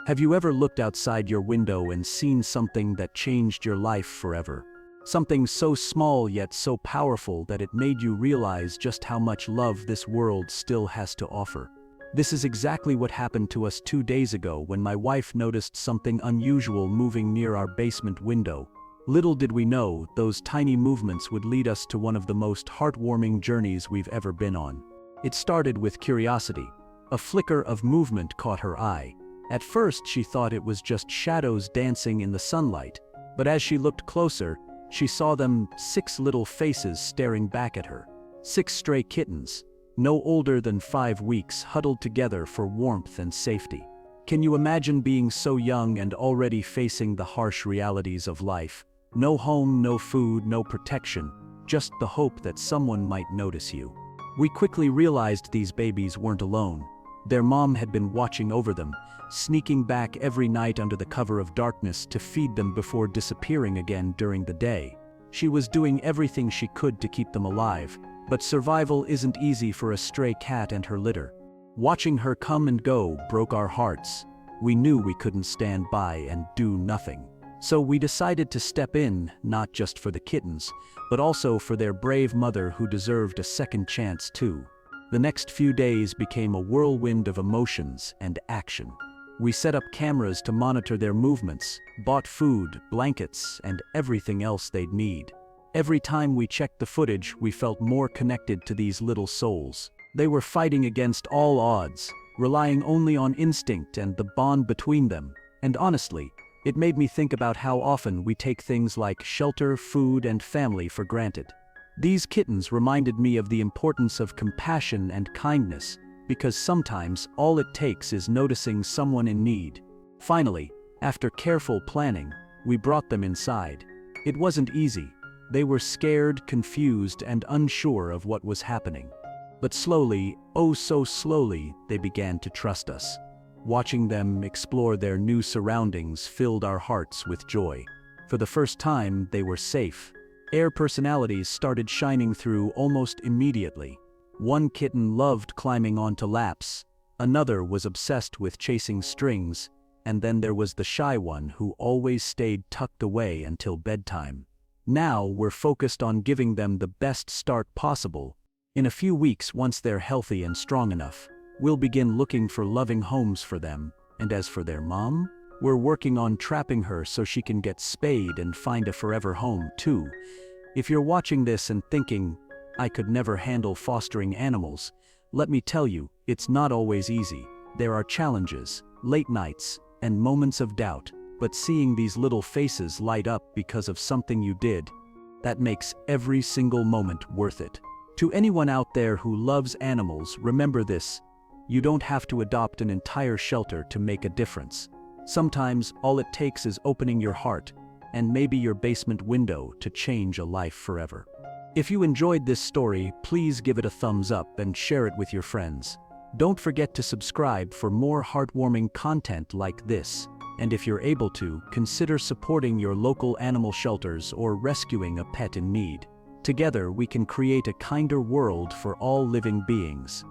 Have you ever looked outside your window and seen something that changed your life forever? Something so small yet so powerful that it made you realize just how much love this world still has to offer. This is exactly what happened to us 2 days ago when my wife noticed something unusual moving near our basement window. Little did we know, those tiny movements would lead us to one of the most heartwarming journeys we've ever been on. It started with curiosity. A flicker of movement caught her eye. At first she thought it was just shadows dancing in the sunlight, but as she looked closer, she saw them 6 little faces staring back at her. 6 stray kittens, no older than 5 weeks, huddled together for warmth and safety. Can you imagine being so young and already facing the harsh realities of life? No home, no food, no protection, just the hope that someone might notice you. We quickly realized these babies weren't alone. Their mom had been watching over them, sneaking back every night under the cover of darkness to feed them before disappearing again during the day. She was doing everything she could to keep them alive, but survival isn't easy for a stray cat and her litter. Watching her come and go broke our hearts. We knew we couldn't stand by and do nothing. So we decided to step in, not just for the kittens, but also for their brave mother who deserved a second chance too. The next few days became a whirlwind of emotions and action. We set up cameras to monitor their movements, bought food, blankets, and everything else they'd need. Every time we checked the footage, we felt more connected to these little souls. They were fighting against all odds, relying only on instinct and the bond between them. And honestly, it made me think about how often we take things like shelter, food, and family for granted. These kittens reminded me of the importance of compassion and kindness, because sometimes all it takes is noticing someone in need. Finally, after careful planning, we brought them inside. It wasn't easy. They were scared, confused, and unsure of what was happening. But slowly, oh so slowly, they began to trust us. Watching them explore their new surroundings filled our hearts with joy. For the first time, they were safe. Their personalities started shining through almost immediately. One kitten loved climbing onto laps, another was obsessed with chasing strings, and then there was the shy one who always stayed tucked away until bedtime. Now we're focused on giving them the best start possible. In a few weeks, once they're healthy and strong enough, we'll begin looking for loving homes for them. And as for their mom, we're working on trapping her so she can get spayed and find a forever home too. If you're watching this and thinking, I could never handle fostering animals, let me tell you, it's not always easy. There are challenges, late nights, and moments of doubt, but seeing these little faces light up because of something you did, that makes every single moment worth it. To anyone out there who loves animals, remember this: you don't have to adopt an entire shelter to make a difference. Sometimes all it takes is opening your heart and maybe your basement window to change a life forever. If you enjoyed this story, please give it a thumbs up and share it with your friends. Don't forget to subscribe for more heartwarming content like this. And if you're able to, consider supporting your local animal shelters or rescuing a pet in need. Together we can create a kinder world for all living beings.